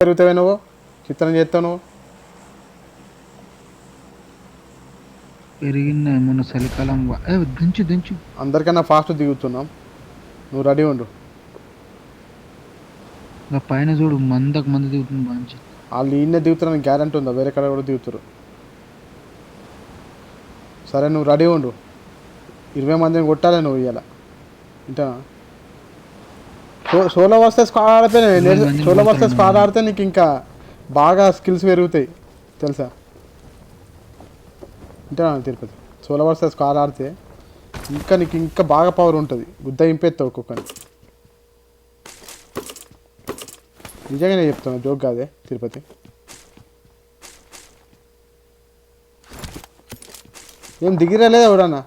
పెరుగుతావే నువ్వు, చిత్రం చేస్తావు నువ్వు. పెరిగింది మొన్న చలికాలం దించు దించు. అందరికన్నా ఫాస్ట్ దిగుతున్నాం, నువ్వు రెడీ ఉండు. ఇంకా పైన చూడు మందకు మంది దిగుతుంది మంచి. వాళ్ళు ఈయనే దిగుతారని గ్యారంటీ ఉందా? వేరే కడ కూడా దిగుతారు. సరే నువ్వు రెడీ ఉండు, 20 మందిని కొట్టాలి నువ్వు ఇవాళ. ఇంటా సోలో వస్తే స్క్వాడ్ ఆడితే, సోలో వస్తే స్క్వాడ్ ఆడితే నీకు ఇంకా బాగా స్కిల్స్ పెరుగుతాయి తెలుసా. ఇంటా తిరుపతి, సోలో వస్తే స్క్వాడ్ ఆడితే ఇంకా నీకు ఇంకా బాగా పవర్ ఉంటుంది. గుద్ద ఇంపెత్తావు ఒక్కొక్కని. నిజంగానే చెప్తాను, జోక్ కాదే తిరుపతి. ఏం దిగిరా లేదా ఎవడన్నా?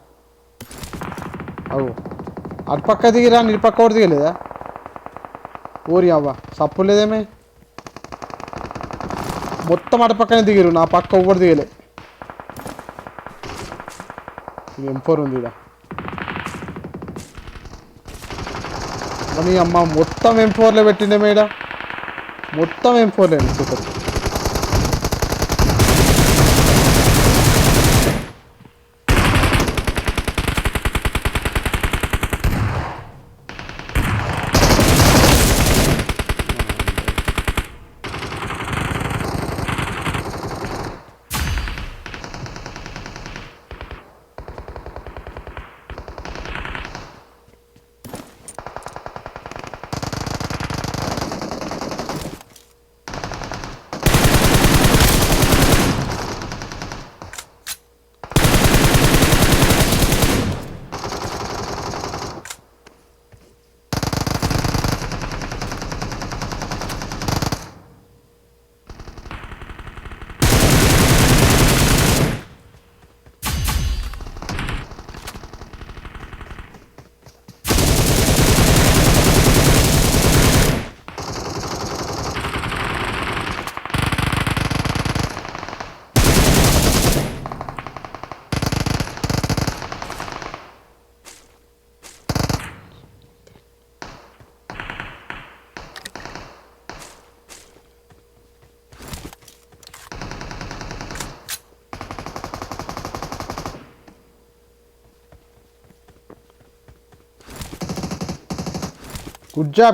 అవు అటుపక్క దిగిరా, ఇటుపక్క కూడా దిగలేదా? ఊరి అవ్వ సప్పు లేదేమే, మొత్తం అటుపక్కనే దిగిరు, నా పక్క ఒవ్వడు దిగలే. M4 ఉంది ఇడ నీ అమ్మ, మొత్తం M4లో పెట్టిండే మేడ, మొత్తం M4లే. సూపర్.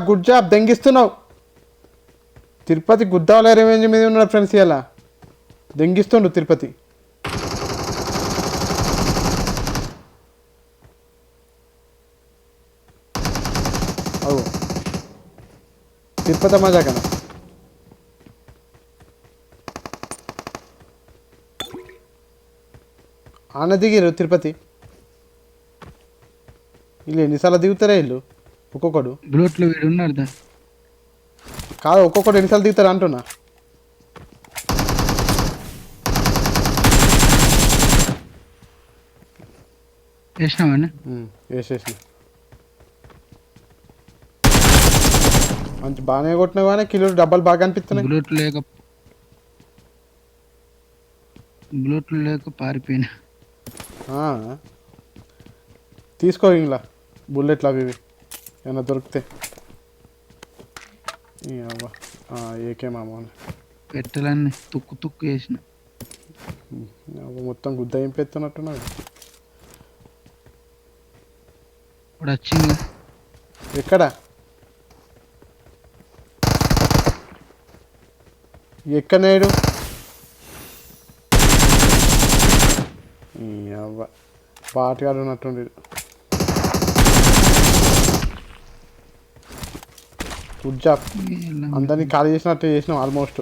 గుడ్ జాబ్ దెంగిస్తున్నావు తిరుపతి. గుద్దాల రేంజ్ మీద ఉన్నాడు ఫ్రెండ్స్, ఇలా దెంగిస్తుండు తిరుపతి. అవు తిరుపతి మజాకనా. ఆన దిగిరు తిరుపతి. వీళ్ళు ఎన్నిసార్లు దిగుతారా వీళ్ళు? ఒక్కొక్కడు బుల్లెట్లో వీడు ఉన్నాడు కాదు, ఒక్కొక్కడు ఎన్నిసార్లు దిగుతారు అంటున్నా. వేసినావా? వేసేసిన మంచి బాగానే కొట్టినావు, కానీ కిలో డబ్బాలు బాగా అనిపిస్తున్నాయి. బుల్లెట్లు లేక పారిపోయినా. తీసుకో ఇలా బుల్లెట్లు అవి ఇవి ఏమన్నా దొరికితే. ఏకే మామ పెట్టాలన్నీ తుక్కు తుక్కు వేసిన, మొత్తం గుద్ద ఏం పెడుతున్నట్టున్నది. ఇప్పుడు వచ్చింది ఎక్కడ ఎక్కనేడు? అవ్వ పాటగాడు ఉన్నట్టుండి. గుడ్ జాబ్, అందరినీ ఖాళీ చేసినట్టు చేసినాం ఆల్మోస్ట్.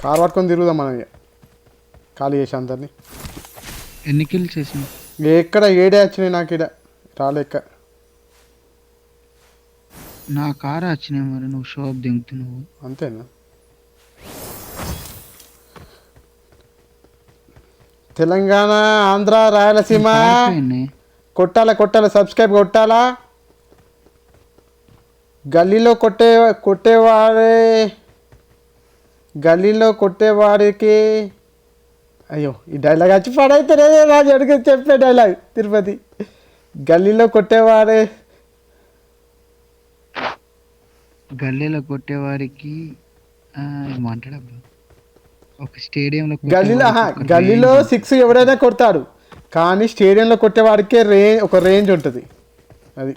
కారు పట్టుకొని తిరుగుదాం మనం, ఖాళీ చేసి అందరినీ. ఎన్ని కిల్స్ చేసిన? ఎక్కడ ఏడే వచ్చినాయి నాకు, ఇడ రాలేక. నా కారు వచ్చినాయి మరి, నువ్వు షాప్ దింగుతున్నావు అంతేనా? తెలంగాణ, ఆంధ్ర, రాయలసీమ కొట్టాలా, సబ్స్క్రైబ్ కొట్టాలా. గల్లీలో కొట్టేవాడికి అయ్యో, ఈ డైలాగ్ వచ్చి పడైతే రాజు అడిగి చెప్పే డైలాగ్ తిరుపతి. గల్లీలో కొట్టేవాడే గల్లీలో కొట్టేవారికి ఏమంటాడబ్బా, ఒక స్టేడియంలో గల్లీలో 6 ఎవడైనా కొడతాడు, కానీ స్టేడియంలో కొట్టేవాడికే ఒక రేంజ్ ఉంటుంది. అది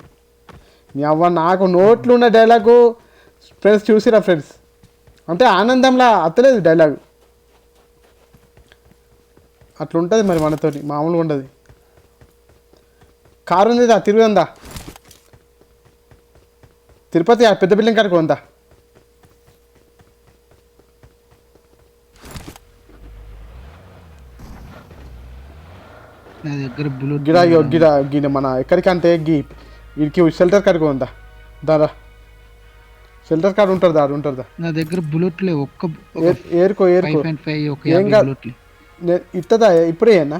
నీ అవ్వ నాకు నోట్లు ఉన్న డైలాగు ఫ్రెండ్స్ చూసిరా ఫ్రెండ్స్, అంటే ఆనందంలా అత్తలేదు డైలాగు, అట్లుంటుంది మరి మనతోటి, మామూలుగా ఉండదు. కారు ఉందిదా, తిరుగుందా తిరుపతి ఆ పెద్ద బిల్డింగ్ కాడికి ఉందా. నా దగ్గర బుల్లెట్ గిడ గిడ గిడ మన ఎక్కడికి అంటే వీడికి షెల్టర్ కాడికి ఉందా, దాదా షెల్టర్ కార్డు ఉంటుంది, దాడు ఉంటుందా. నా దగ్గర బుల్లెట్లే ఏరుకో 5.5 ఒక 50 బుల్లెట్లు ఇస్తుందా ఇప్పుడే అన్నా,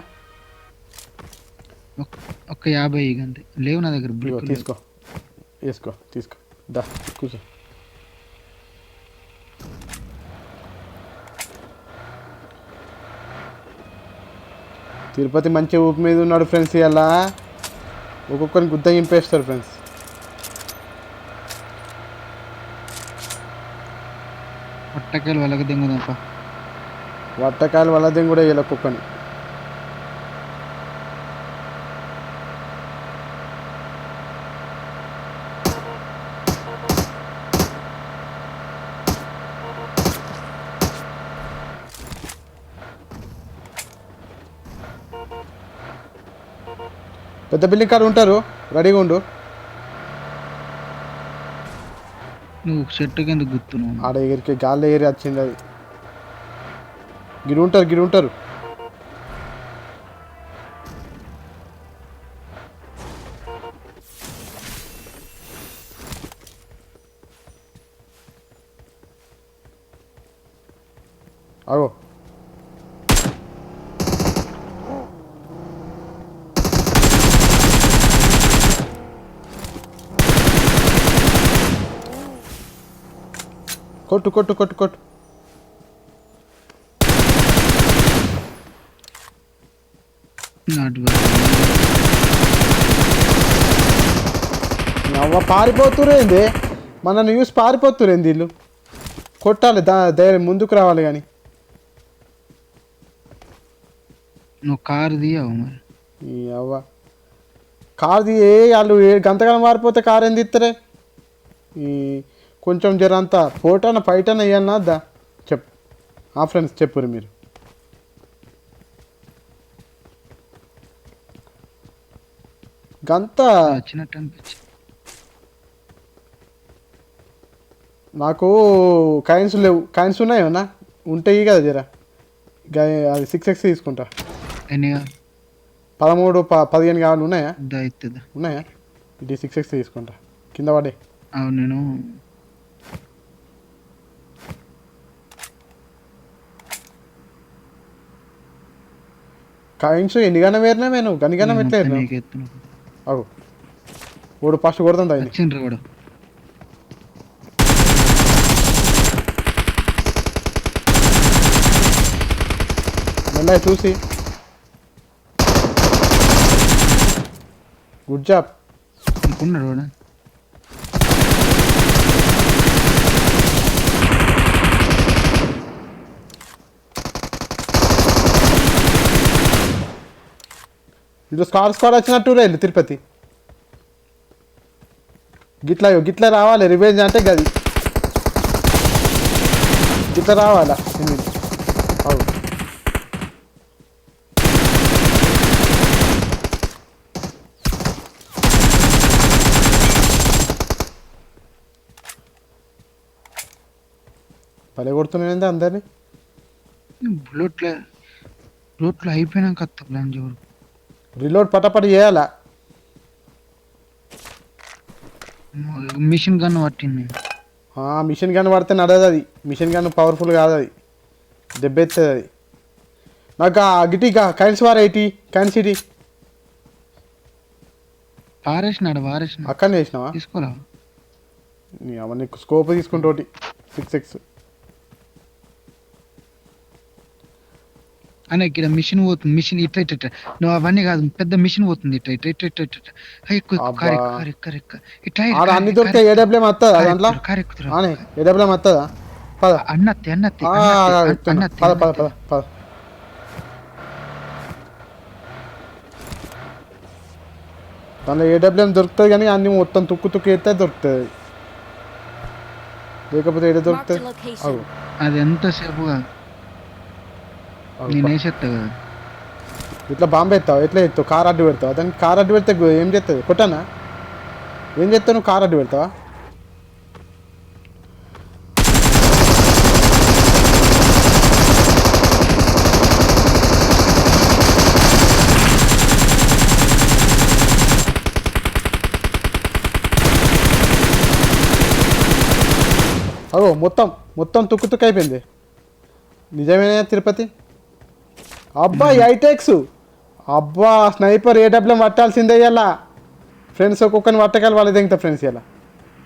ఒక 50 అంతే లేవు నా దగ్గర బుల్లెట్. తీసుకో తీసుకో దా కూర్చో. తిరుపతి మంచి ఊపి మీద ఉన్నాడు ఫ్రెండ్స్, ఇలా ఒక్కొక్కరిని గుద్ద ఇంపేస్తారు ఫ్రెండ్స్. వట్టకాయలు వాళ్ళకి దింగుదాంప, వట్టకాయలు వాళ్ళదేం కూడా ఇలా ఒక్కొక్కని. పెద్ద బిల్డింగ్ కాడ ఉంటారు, రెడీగా ఉండు. నువ్వు చెట్టు కింద గుర్తున్నావు, ఆడ ఎగిరికి గాల్లో ఎగిరి వచ్చింది అది. గిడి ఉంటారు. అగో కొట్టు. అవ్వ పారిపోతురేంది, మనల్ని చూసి పారిపోతురేంది వీళ్ళు. కొట్టాలి ధైర్యం ముందుకు రావాలి. కానీ నువ్వు కారు తీయవు మరి, ఈ అవ్వ కారు వాళ్ళు గంతకాలం మారిపోతే కారు ఏం తీస్తారే. ఈ కొంచెం జర అంతా ఫోటోన పైటన ఇవన్నా దా చెప్పు ఫ్రెండ్స్, చెప్పురు మీరు. గంత వచ్చినట్టు అనిపించి నాకు కాయిన్స్ లేవు, కాయిన్స్ ఉన్నాయన్నా, ఉంటాయి కదా జరా, అది 6x తీసుకుంటా. ఎన్ని 13 15 కావాలి, ఉన్నాయా ఉన్నాయా ఇది 6x తీసుకుంటా, కింద పడే. అవును నేను కాయిన్స్ ఎన్నిగానే వేరినా నేను గనిగానే పెట్టలేదు. అవు ఓడు ఫస్ట్ కొడుతుంది అయింది. మళ్ళీ చూసి గుడ్ జాబ్ అనుకున్నాడు వాడు. ఇటు స్కాడ్ వచ్చినట్టు రేళ్ళు తిరుపతి. గిట్లా రావాలి రివెంజ్ అంటే గది గిట్లా రావాలా. అవు పలే కొడుతున్నాయండి అందరినీ. బుల్లెట్లు అయిపోయినాక ప్లాన్ చూడు, రిలోడ్ పటపట చేయాలా. మిషన్ గన్ పట్టింది. మిషన్ గన్ పడితే నడదు అది, మిషన్ గన్ పవర్ఫుల్ కాదు, అది దెబ్బెత్తది అది. నాకు గిటి కైన్స్ వార్ 80 కైన్స్ సిటీ వారేసిన అక్కడనే వేసినావా? తీసుకోరా అవన్నీ స్కోప్ తీసుకుంటోటి 6x. అన్న ఇక్కడ మిషన్ పోతుంది, మిషన్ ఇట్లా ఇట్లా ఇట్లా. నువ్వు అవన్నీ కాదు, పెద్ద మిషన్ పోతుంది ఇట్లా ఇట్లా ఇట్లా ఇట్లా ఇట్లా. ఎక్కువ ఎక్కువ అబ్బా కారు ఎక్కువ కారు ఎక్కువ ఎక్కువ ఇట్లా ఆడ కారు అన్ని కారు దొరికితే ఏడబ్ల్యూఎం వస్తుందా కారు దాంట్లో ఎక్కుతురు కారు ఎక్కుతురు. ఆనే ఏడబ్ల్యూఎం వస్తుందా పద అన్నత్తి అన్నత్తి ఆ, అన్నత్తి చెప్తున్నా అన్నత్తి పద పద అన్నత్తి. పద పద దానిలో ఏడబ్ల్యూఎం దొరుకుతుంది కానీ అన్ని మొత్తం తుక్కు తుక్కు ఎత్తే దొరుకుతుంది లేకపోతే ఏడ Marked a దొరుకుతుంది location. అవు అది ఎంతసేపు కాదు, నేను వేసేస్తా కదా. ఇట్లా బాంబు ఎత్తావు ఎట్లా ఎత్తావు కార్ అడ్డు పెడతావు దానికి కార్ అడ్డు పెడితే ఏం చేస్తుంది కొట్టానా ఏం చేస్తావు నువ్వు కార్ అడ్డు పెడతావా అగో మొత్తం మొత్తం తుక్కు తుక్కు అయిపోయింది నిజమేనా తిరుపతి అబ్బా ఐటెక్స్ అబ్బా స్నైపర్ ఏడబ్ల్యూఎం పట్టాల్సిందే ఇలా ఫ్రెండ్స్ ఒక్కొక్కరిని పట్టకాలి వాళ్ళు దిగుతా ఫ్రెండ్స్ ఇలా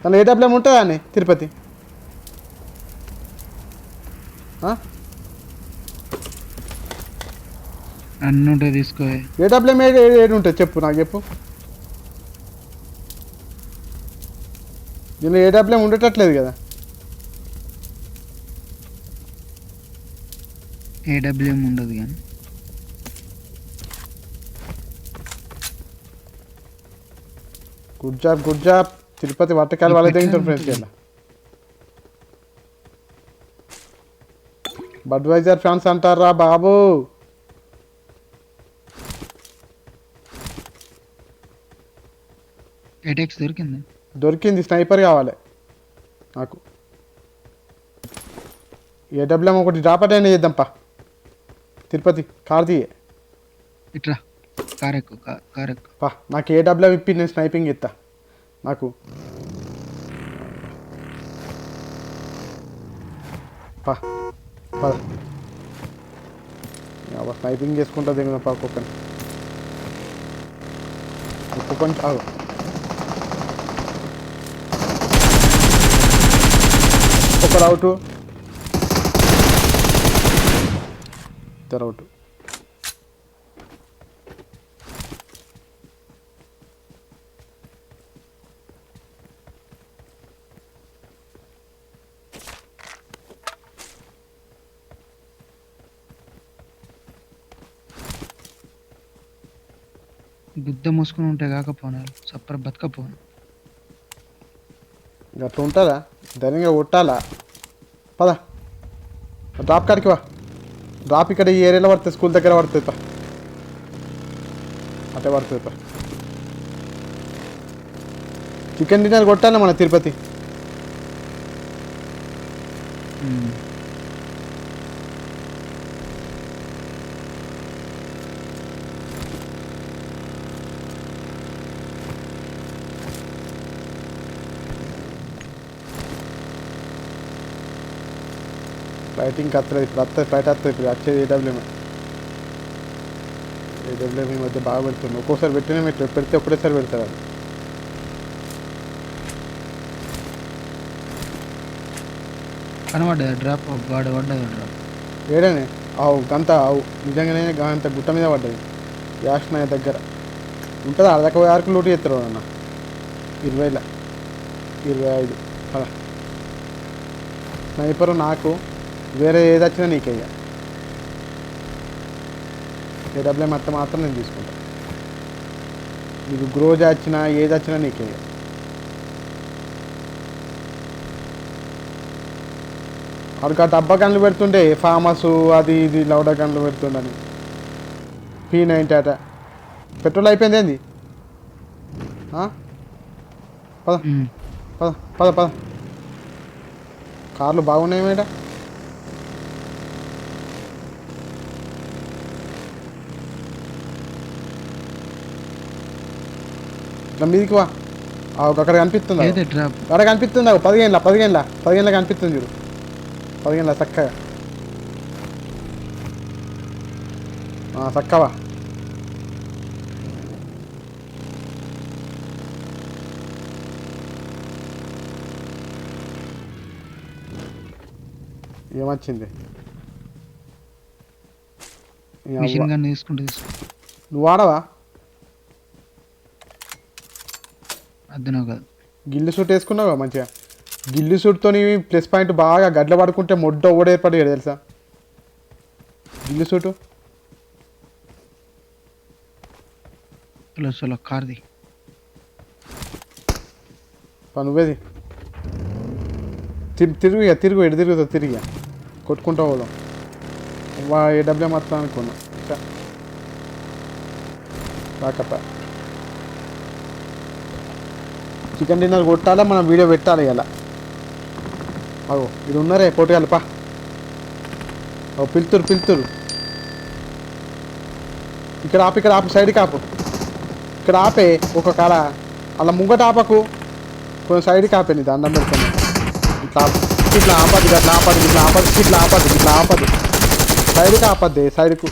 తను ఏడబ్ల్యూఎం ఉంటుందా అని తిరుపతి అన్నీ ఉంటాయి తీసుకో. ఏడబ్ల్యూఎం ఏడు ఉంటుంది చెప్పు నాకు చెప్పు దీనిలో ఏడబ్ల్యూఎం ఉండేటట్లేదు కదా ఏడబ్ల్యూఎం ఉండదు కానీ గుడ్ జాబ్ తిరుపతి పట్టకాలి వాళ్ళే దిగుతారు ఫ్రెండ్స్ ఇలా బడ్వైజర్ ఫ్యాన్స్ అంటారా బాబు ఎటెక్స్ దొరికింది. దొరికింది స్నైపర్ కావాలి నాకు ఏడబ్ల్యూఎం ఒకటి డ్రాప్ అటైనా చేద్దాంపా తిరుపతి కార్ తీయే ఇట్లా కారు ఎక్కువ కారు ఎక్కువ. పా నాకు ఏడబ్ల్యూఎం ఇప్పి నేను స్నైపింగ్ ఇస్తా నాకు పా పద స్నైపింగ్ చేసుకుంటా దిగుదాం పా ఒక్కొక్కని ఒక్కొక్కని ఆగు ఒకరు అవుటు ఇద్దరు అవుటు గుద్ద మూసుకుని ఉంటే కాకపోనాలు సప్పర బతకపోను. అట్లా ఉంటుందా ధైర్యంగా కొట్టాలా పద డ్రాప్ కాడికి వా డ్రాప్ ఇక్కడ ఈ ఏరియాలో పడుతుంది స్కూల్ దగ్గర పడుతుంది పా అటే పడుతుంది పా చికెన్ డిన్నర్ కొట్టాలి మన తిరుపతి ఫ్లైటింగ్ వస్తుంది ఇప్పుడు వస్తుంది ఫ్లైట్ వస్తుంది ఇప్పుడు వచ్చేది ఏడబ్ల్యూఎం ఈ మధ్య బాగా పెడుతుంది ఒక్కోసారి పెట్టినా పెడితే ఒకటేసారి పెడతారు అది కనబడ్డా డ్రాప్ వాడు పడ్డది డ్రాప్ ఏడనే ఆవు గంత ఆవు నిజంగానే గంత గుట్ట మీద పడ్డది యాష్నాయ దగ్గర ఉంటుంది అర్ధక 6 లూటు చేస్తారు అన్న 20 25 అలా స్నైపరు నాకు వేరే ఏది వచ్చినా నీకే ఇక ఏడబ్ల్యూఎం అట్ట మాత్రం నేను తీసుకుంటా నీకు గ్రోజ్ వచ్చినా ఏది వచ్చినా నీకే ఇక వాడికి ఆ డబ్బా గన్లు పెడుతుండే ఫామస్ అది ఇది లౌడా గన్లు పెడుతుండని P90 అట పెట్రోల్ అయిపోయింది ఏంది పద పద పద పద కార్లు బాగున్నాయి మేడ ఇట్లా మీదికి వా అక్కడ కనిపిస్తుంది అక్కడ కనిపిస్తుంది 15 కనిపిస్తుంది చూడు 15 చక్కగా చక్కవా ఏమొచ్చింది మిషన్ గన్ తీసుకుంటే తీసుకో. నువ్వు వాడవా? అర్థం కాదు. గిల్లు సూట్ వేసుకున్నావా మంచిగా? గిల్లు సూట్తో ప్లస్ పాయింట్ బాగా గడ్ల పడుకుంటే మొడ్డ ఓడ ఏర్పడి తెలుసా గిల్లు సూటు. చలో కార్ది నువ్వేది తిరుగు ఇక తిరుగు ఎటు తిరుగుతావు తిరిగి కొట్టుకుంటా పోదాం. ఏడబ్ల్యూ మాత్రం అనుకున్నా రాకప్ప. చికెన్ డిన్నర్ కొట్టాలా మనం వీడియో పెట్టాలి ఇలా. అగో ఇది ఉన్నారే పోటీగాలపా. పిలుతురు ఇక్కడ ఆపు సైడ్కి ఆపు. ఇక్కడ ఆపే ఒక కాల అలా ముంగట ఆపకు, కొంచెం సైడ్కి ఆపే. నీ దండం పెడుతున్నాను. ఇట్లా ఆపద్దు సైడ్కి ఆపద్ది సైడ్కు.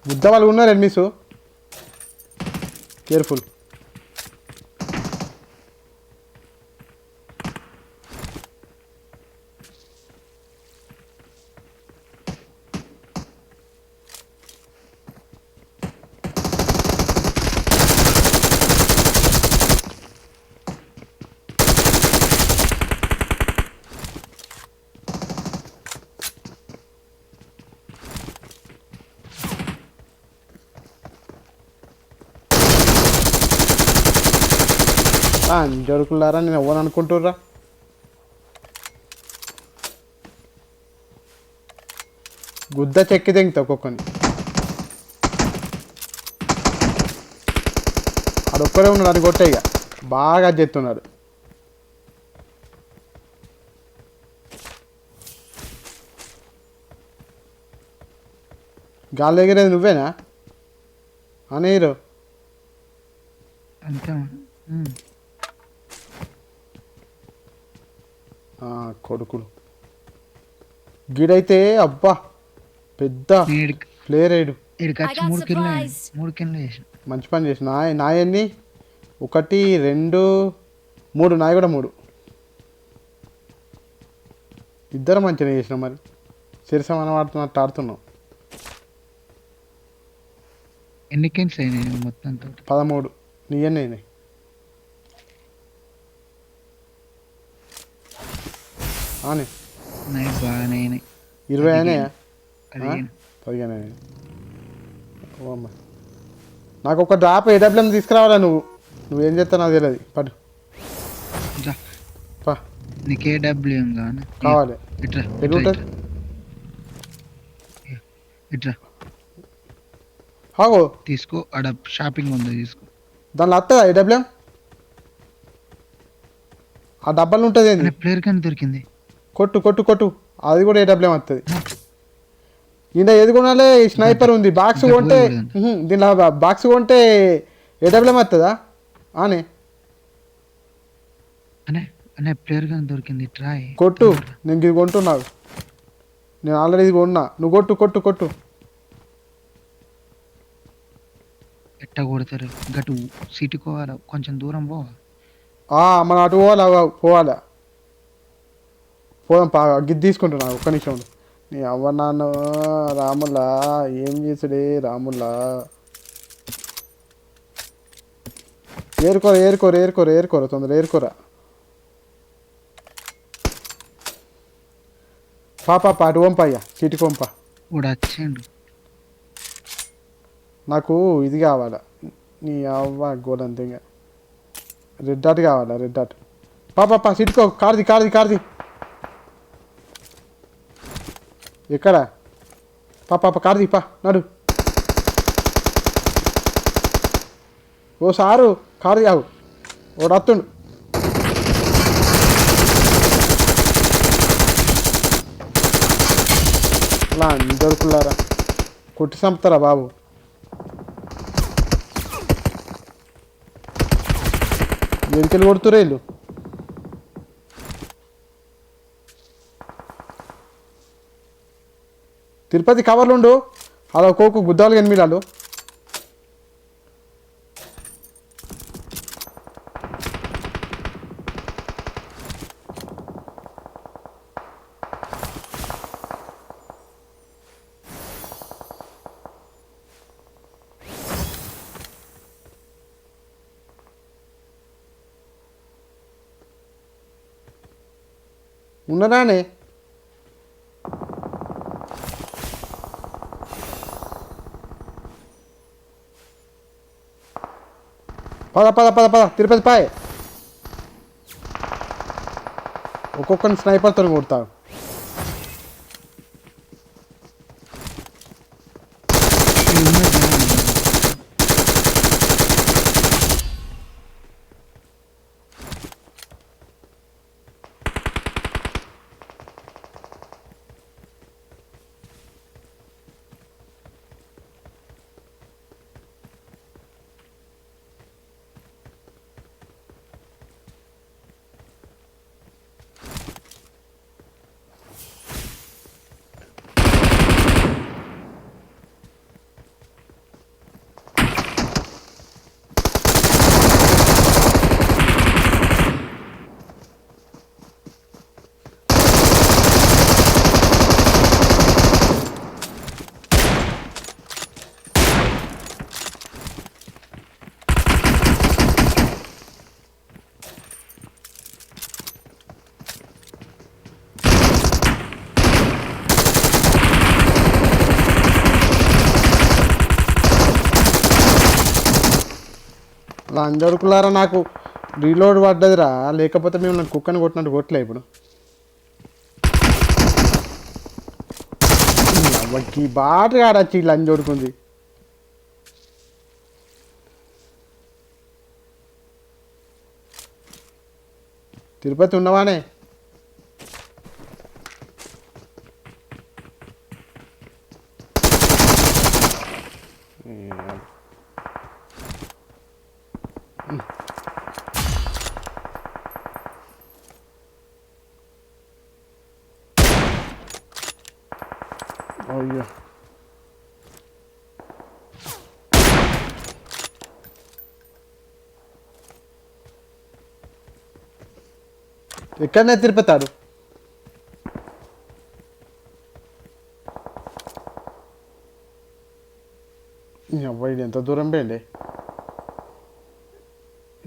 బుద్ధ వాళ్ళు ఉన్నారు ఎనిమిస్, కేర్ఫుల్. జరుకులారా నేను ఎవరు అనుకుంటుర్రా? గుద్ద చెక్కి తెంగుతా ఒక్కొక్కని. ఆడొక్కడే ఉన్నాడు, అది కొట్టే ఇక బాగా చెప్తున్నాడు. గాలి ఎగిరేది నువ్వేనా అని హీరో? అంతే. కొడుకులు గిడైతే అబ్బా పెద్ద ప్లేయర్ అయ్యాడు. 3 కిల్లు చేసిన. మంచి పని చేసిన. నాయన్ని 1 2 3 నాయ కూడా 3. ఇద్దరు మంచిగా చేసినాం. మరి సిరసమన వాడుతున్నట్టు ఆడుతున్నాం. ఎన్ని కిల్స్ అయినాయి మొత్తం? 13. నీ ఎన్ని అయినాయి? అని 20 అయినాయా? 15 అయినాయి. అమ్మ నాకు ఒక డ్రాప్ ఏడబ్ల్యూఎం తీసుకురావాలా. నువ్వేం చేస్తావు నాకు తెలియదు. పడు నీకు ఏడబ్ల్యూఎం కావాలి. తీసుకో, అక్కడ షాపింగ్ ఉంది తీసుకో. దానిలో వస్తుందా ఏడబ్ల్యూఎం? ఆ డబ్బాలు ఉంటుంది. ప్లేయర్ కానీ దొరికింది. కొట్టు అది కూడా ఏడబ్ల్యూఎం వస్తుంది. ఈయన ఏది కొనాలి? స్నైపర్ ఉంది. బాక్స్ కొంటే దీనిలో బాక్స్ కొంటే ఏడబ్ల్యూఎం వస్తుందా అని? ప్లేయర్ కానీ దొరికింది. ట్రై కొట్టు. నేను ఇది కొంటున్నావు. నేను ఆల్రెడీ ఇది కొన్నా. నువ్వు కొట్టు. ఎట్ట కొడతారు? గటు సిటీకోవాలా, కొంచెం దూరం పోవాలి. మనం అటు పోవాలా. పోదాం గిద్ది తీసుకుంటున్నా. ఒక్క నిమిషం. నీ అవ్వ నాన్న రాములా ఏం చేసుడే రాములా. ఏరుకోరా తొందర ఏరుకోరా. పాప అటు పంపయ్యా, సిటీకి పంప. వచ్చాడు. నాకు ఇది కావాలా. నీ అవ్వ గోడంతేగా రెడ్ డాట్ కావాలా. Red dot. పాప సిటీకో. కార్ది ఎక్కడ? పాప కార్ది నడు. ఓ సారు కార్ది కావు. ఓడు వస్తుండు. అలా దొరుకులారా కొట్టి చంపుతారా బాబు? ఎరికెళ్ళి కొడుతురే వీళ్ళు. తిరుపతి కవర్లుండు. అలా కోకు గుద్దాలు 8 ఉన్నదానే పద పద పద పద తిరుపతి పాయ్ ఒక్కొక్కరిని స్నైపర్తో కొడతారు. లంజడుకులారా నాకు రీలోడ్ పడ్డదిరా, లేకపోతే మేము నన్ను కుక్కని కొట్టినట్టు కొట్టలే. ఇప్పుడు అవ్వకి బాట కాడచ్చి లంజోడుకుంది. తిరుపతి ఉన్నవానే అయ్యో ఎక్కడనే తిరుపతాడు. అబ్బాయి ఎంత దూరం పోయిండే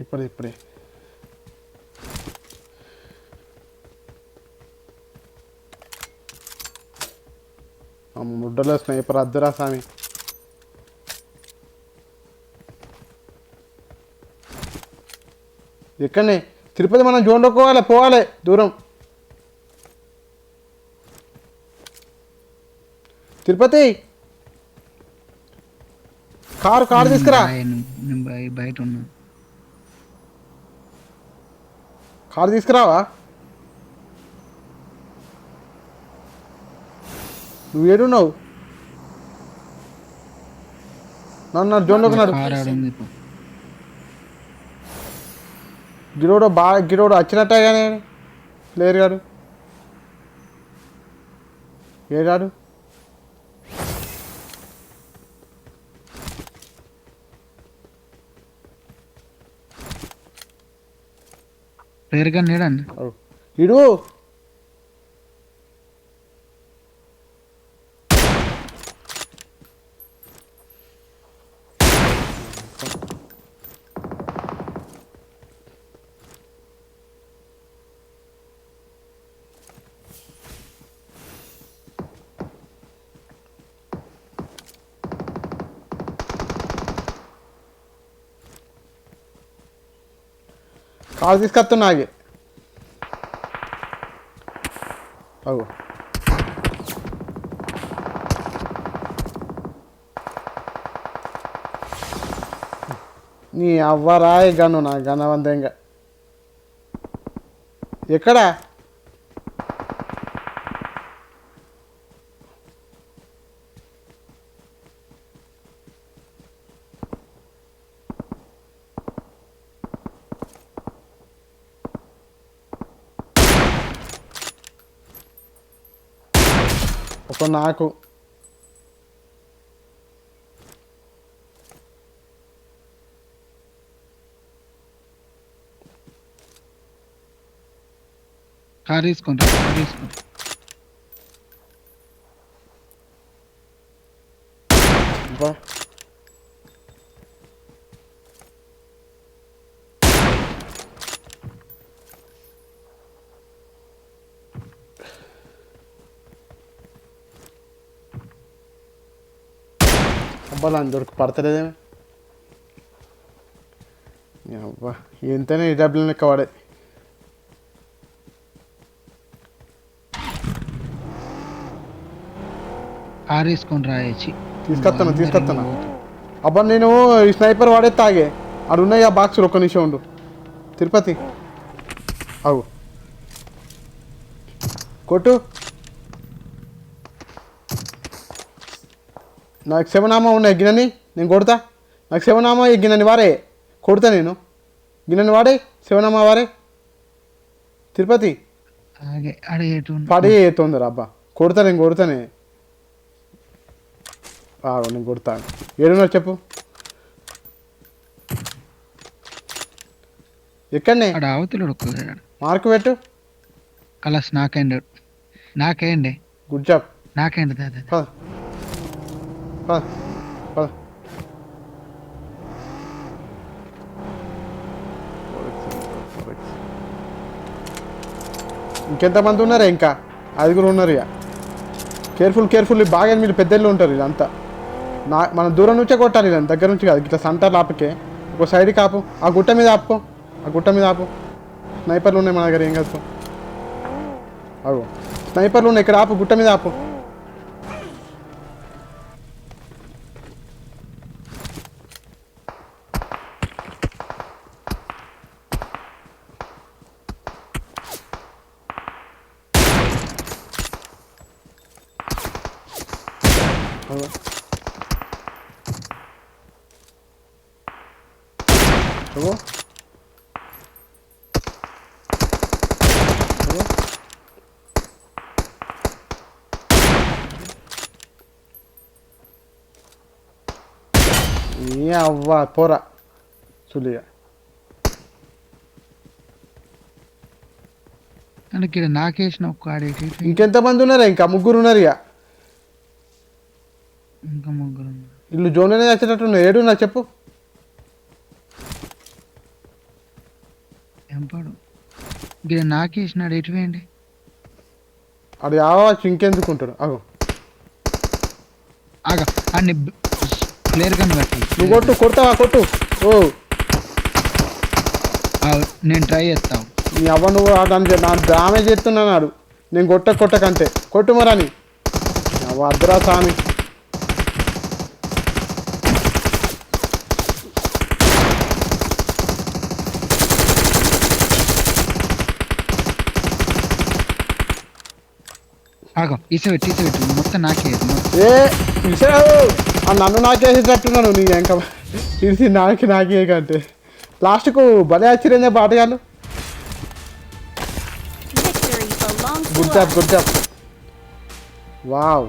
ఇప్పుడే ముడ్డలో స్నైపర్ అద్దురా స్వామి. ఎక్కడనే తిరుపతి మనం జోన్లోకి పోవాలి దూరం. తిరుపతి కారు తీసుకురా. బయట ఉన్నా. కారు తీసుకురావా? నువ్వు ఏడున్నావు? నన్ను జోన్లోకి నాడు. గిరోడు వచ్చినట్టే కానీ ప్లేయర్ గారు ఏడాడు. ప్లేయర్ గారు నేడండి ఇడు కారు తీసుకొస్తున్నా ఆగి. అవు నీ అవ్వరాయి గను నా ఘనవంతంగా. ఎక్కడా? ఒక నాకు కార్ తీసుకోండి. బా అబ్బాయి దొరికి పడతలేదేమి అబ్బా ఎంతైనా ఈ డబ్బులు లెక్క వాడే కార్ వేసుకొని రాయచ్చి తీసుకొస్తాను అబ్బా నేను ఈ స్నైపర్ వాడే తాగే అడు ఉన్నాయి ఆ బాక్సులు ఒక్క నిమిషం ఉండు తిరుపతి అవు కొట్టు నాకు శివనామా ఉన్నాయి గిన్నెని నేను కొడతా నాకు శివనామా ఈ గిన్నెని వారే కొడతా నేను గిన్నెని వాడే శివనామా వారే తిరుపతి పడే తొందర అబ్బా కొడతా నేను కొడతానే నేను కొడతాను ఏడున్నారు చెప్పు ఎక్కడనే అవతల మార్కు పెట్టు కలర్స్ నాకేండి గుడ్ జాబ్ నాకేండి పద పద పద ఇంకెంతమంది ఉన్నారా ఇంకా 5 ఉన్నారు ఇక కేర్ఫుల్ బాగా మీరు పెద్దలు ఉంటారు ఇదంతా మనం దూరం నుంచే కొట్టాలి ఇలా దగ్గర నుంచి కాదు ఇట్లా సంటర్ లాపకే ఒక సైడ్ కాపు ఆ గుట్ట మీద ఆపుకో ఆ గుట్ట మీద ఆపు స్నైపర్లు ఉన్నాయి మన దగ్గర ఏం కాదు అవు స్నైపర్లు ఉన్నాయి ఇక్కడ ఆపు గుట్ట మీద ఆపు అవ్వా పోరా సులిగా నాకేసిన ఇంకెంతమంది ఉన్నారా ఇంకా 3 ఉన్నారు ఇక ఇంకా 3 ఇల్లు జోన్లోనే వచ్చేటట్టున్నా ఏడు నాకు చెప్పు ఎంపాడు నాకేసినాడు ఎటువేయండి అది ఆవచ్చు ఇంకెందుకుంటాడు అగో ఆగా అన్ని ప్లేయర్ గన్ బట్టి నువ్వు కొడతావా కొట్టు ఓ నేను ట్రై చేస్తాను నీ అవ్వ నువ్వు దానికి నా డ్యామేజ్ చేస్తున్నాడు నేను కొట్టకంటే కొట్టు మరని అవ్వ అద్దరా సామి ఇసేపెట్టి మొత్తం నాకే నన్ను నాకేసేటట్టున్నాను నీ ఇంకా ఇడిసి నాకే కంటే లాస్ట్కు భలే ఆశ్చర్యంగా బాటగాళ్ళు గుడ్ జాబ్ వావ్